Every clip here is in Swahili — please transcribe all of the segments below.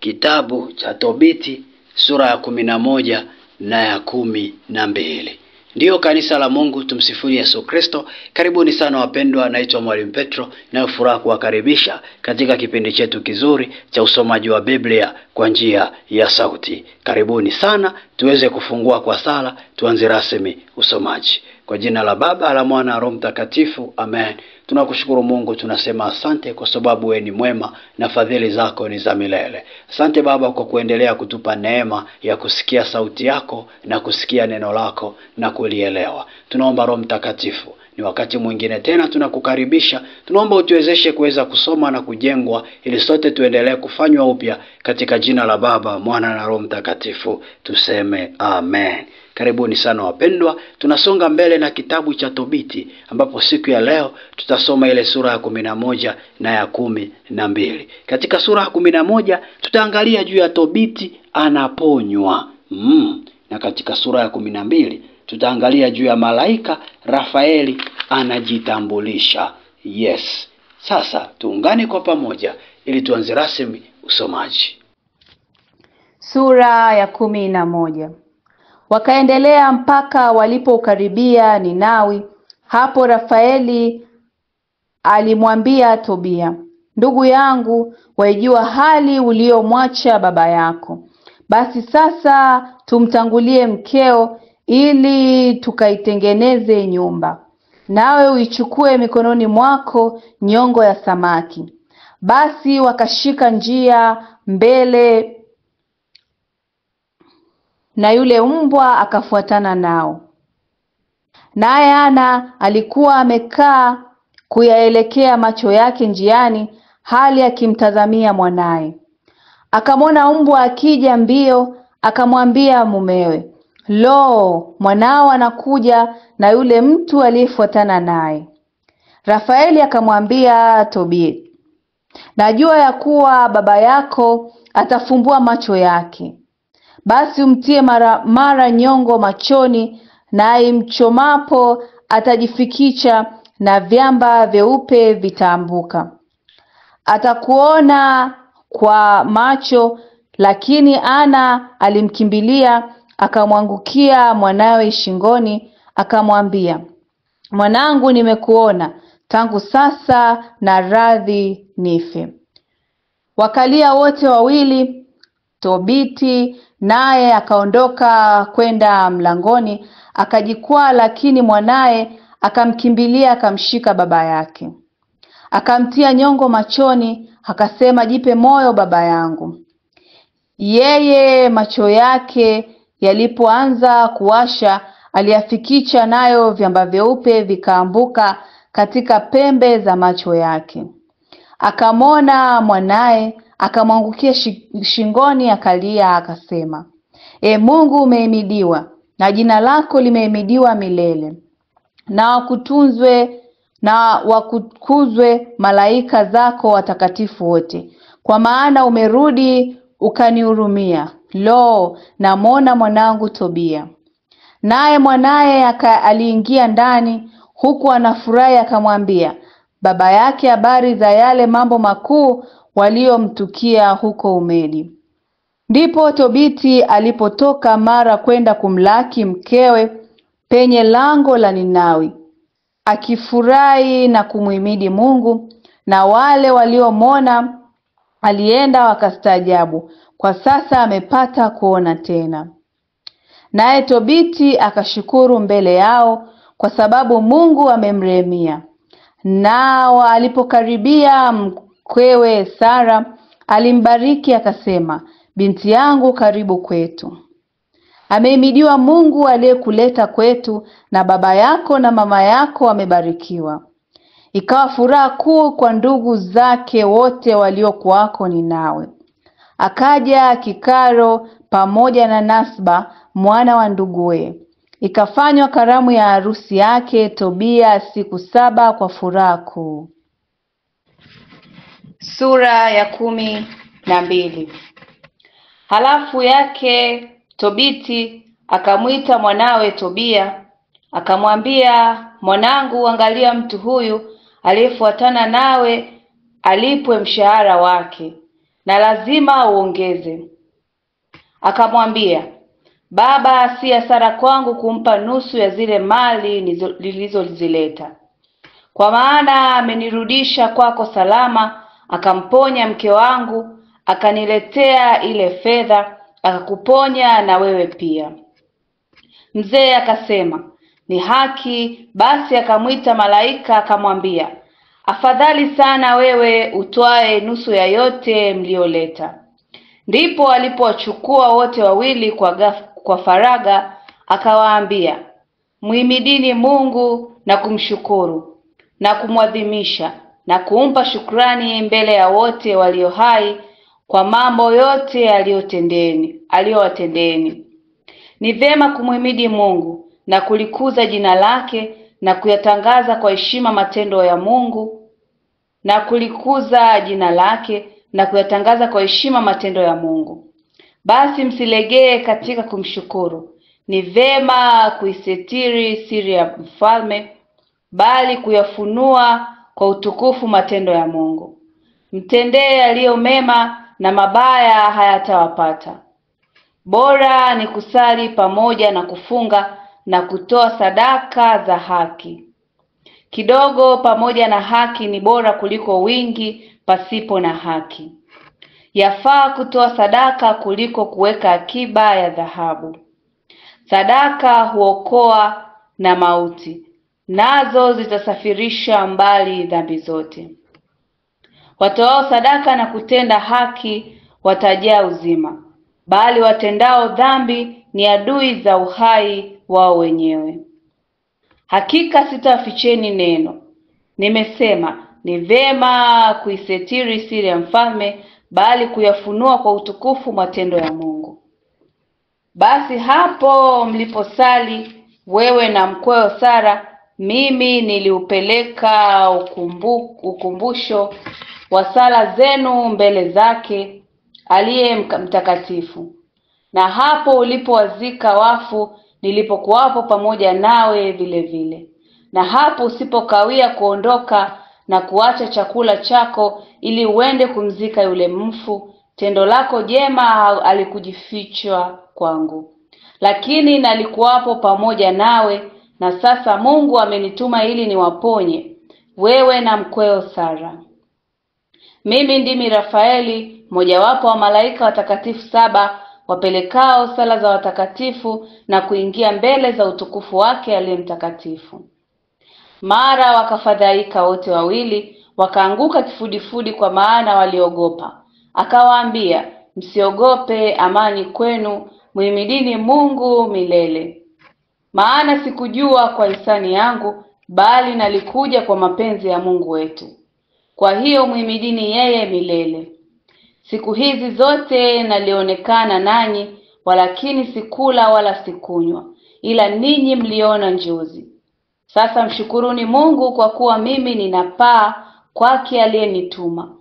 kitabu cha Tobiti sura ya 11 na ya 12. Ndiyo kanisa la Mungu, tumsifuni Yesu Kristo. Karibuni sana wapendwa, naitwa Mwalimu Petro, na furaha kuwakaribisha katika kipindi chetu kizuri cha usomaji wa Biblia kwa njia ya sauti. Karibuni sana, tuweze kufungua kwa sala, tuanze rasmi usomaji. Kwa jina la Baba, la Mwana, na Roho Mtakatifu, amen. Tunakushukuru Mungu, tunasema asante kwa sababu wewe ni mwema na fadhili zako ni za milele. Asante Baba kwa kuendelea kutupa neema ya kusikia sauti yako na kusikia neno lako na kulielewa. Tunaomba Roho Mtakatifu, ni wakati mwingine tena tunakukaribisha. Tunaomba utuwezeshe kuweza kusoma na kujengwa, ili sote tuendelee kufanywa upya, katika jina la Baba, Mwana na Roho Mtakatifu tuseme amen. Karibuni sana wapendwa, tunasonga mbele na kitabu cha Tobiti, ambapo siku ya leo tutasoma ile sura ya 11 na ya 12. Katika sura ya 11 tutaangalia juu ya Tobiti anaponywa. Na katika sura ya 12 tutaangalia juu ya malaika Rafaeli anajitambulisha. Yes. Sasa tuungane kwa pamoja ili tuanze rasmi usomaji. Sura ya 11. Wakaendelea mpaka walipokaribia Ninawi. Hapo Rafaeli alimwambia Tobia, ndugu yangu, waijua hali uliomwacha baba yako. Basi sasa tumtangulie mkeo, ili tukaitengeneze nyumba, nawe uichukue mikononi mwako nyongo ya samaki. Basi wakashika njia mbele, na yule mbwa akafuatana nao. Naye Ana alikuwa amekaa kuyaelekea macho yake njiani, hali akimtazamia mwanaye. Akamwona mbwa akija mbio, akamwambia mumewe, lo, mwanao anakuja na yule mtu aliyefuatana naye. Rafaeli akamwambia Tobia, najua ya kuwa baba yako atafumbua macho yake. Basi umtie mara nyongo machoni, na imchomapo atajifikicha, na vyamba vyeupe vitaambuka. Atakuona kwa macho. Lakini Ana alimkimbilia, akamwangukia mwanawe shingoni, akamwambia, mwanangu, nimekuona, tangu sasa na radhi nife. Wakalia wote wawili. Tobiti naye akaondoka kwenda mlangoni, akajikwaa, lakini mwanaye akamkimbilia, akamshika baba yake, akamtia nyongo machoni, akasema, jipe moyo baba yangu. Yeye macho yake yalipoanza kuwasha, aliyafikicha, nayo vyamba vyeupe vikaambuka katika pembe za macho yake. Akamwona mwanaye, akamwangukia shingoni, akalia, akasema, Mungu umehimidiwa, na jina lako limehimidiwa milele. Na wakuzwe malaika zako watakatifu wote, kwa maana umerudi ukanihurumia. Lo, namwona mwanangu Tobia. Naye mwanaye aliingia ndani, huku anafurahi, akamwambia baba yake habari za yale mambo makuu waliomtukia huko Umedi. Ndipo Tobiti alipotoka mara kwenda kumlaki mkewe penye lango la Ninawi, akifurahi na kumhimidi Mungu. Na wale waliomwona alienda wakastaajabu, kwa sasa amepata kuona tena. Naye Tobiti akashukuru mbele yao, kwa sababu Mungu amemrehemia. Nao alipokaribia mkwewe Sara, alimbariki, akasema, binti yangu, karibu kwetu. Amehimidiwa Mungu aliyekuleta kwetu, na baba yako na mama yako wamebarikiwa. Ikawa furaha kuu kwa ndugu zake wote waliokuwako Ninawi. Akaja Kikaro pamoja na Nasba mwana wa nduguye. Ikafanywa karamu ya harusi yake Tobia siku 7 kwa furaha kuu. Sura ya 12. Halafu yake Tobiti akamwita mwanawe Tobia, akamwambia, mwanangu, angalia mtu huyu aliyefuatana nawe alipwe mshahara wake. na lazima uongeze. Akamwambia, Baba, si hasara kwangu kumpa nusu ya zile mali nilizozileta. Kwa maana amenirudisha kwako salama, akamponya mke wangu, akaniletea ile fedha, akakuponya na wewe pia. Mzee akasema, ni haki. Basi akamwita malaika akamwambia, afadhali sana wewe utwae nusu ya yote mlioleta. Ndipo alipowachukua wote wawili kwa faraga, akawaambia, muhimidini Mungu na kumshukuru na kumwadhimisha na kumpa shukrani mbele ya wote walio hai kwa mambo yote aliyowatendeni. Ni vema kumhimidi Mungu na kulikuza jina lake na kuyatangaza kwa heshima matendo ya Mungu Basi msilegee katika kumshukuru. Ni vema kuisitiri siri ya mfalme, bali kuyafunua kwa utukufu matendo ya Mungu. Mtendee yaliyo mema na mabaya hayatawapata. Bora ni kusali pamoja na kufunga na kutoa sadaka za haki. Kidogo pamoja na haki ni bora kuliko wingi pasipo na haki. Yafaa kutoa sadaka kuliko kuweka akiba ya dhahabu. Sadaka huokoa na mauti, nazo zitasafirisha mbali dhambi zote. Watoao sadaka na kutenda haki watajaa uzima, bali watendao dhambi ni adui za uhai wao wenyewe. Hakika sitaficheni neno. Nimesema ni vema kuisitiri siri ya mfalme, bali kuyafunua kwa utukufu matendo ya Mungu. Basi hapo mliposali wewe na mkweo Sara, mimi niliupeleka ukumbusho wa sala zenu mbele zake aliye mtakatifu. Na hapo ulipowazika wafu, nilipokuwapo pamoja nawe vile vile. Na hapo usipokawia kuondoka na kuacha chakula chako ili uende kumzika yule mfu, tendo lako jema alikujifichwa kwangu, lakini nalikuwapo pamoja nawe. Na sasa Mungu amenituma ili niwaponye wewe na mkweo Sara. Mimi ndimi Rafaeli, mojawapo wa malaika watakatifu 7 wapelekao sala za watakatifu na kuingia mbele za utukufu wake aliye mtakatifu. Mara wakafadhaika wote wawili, wakaanguka kifudifudi, kwa maana waliogopa. Akawaambia, msiogope, amani kwenu, muhimidini Mungu milele. Maana sikujua kwa hisani yangu, bali nalikuja kwa mapenzi ya Mungu wetu. Kwa hiyo muhimidini yeye milele. Siku hizi zote nalionekana nanyi, walakini sikula wala sikunywa, ila ninyi mliona njozi. Sasa mshukuruni Mungu, kwa kuwa mimi ninapaa kwake aliyenituma.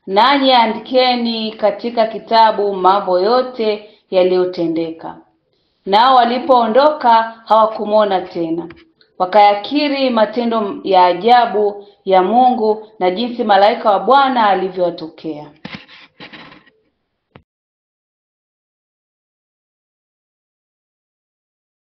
Nanyi andikeni katika kitabu mambo yote yaliyotendeka. Nao walipoondoka hawakumwona tena, wakayakiri matendo ya ajabu ya Mungu na jinsi malaika wa Bwana alivyowatokea.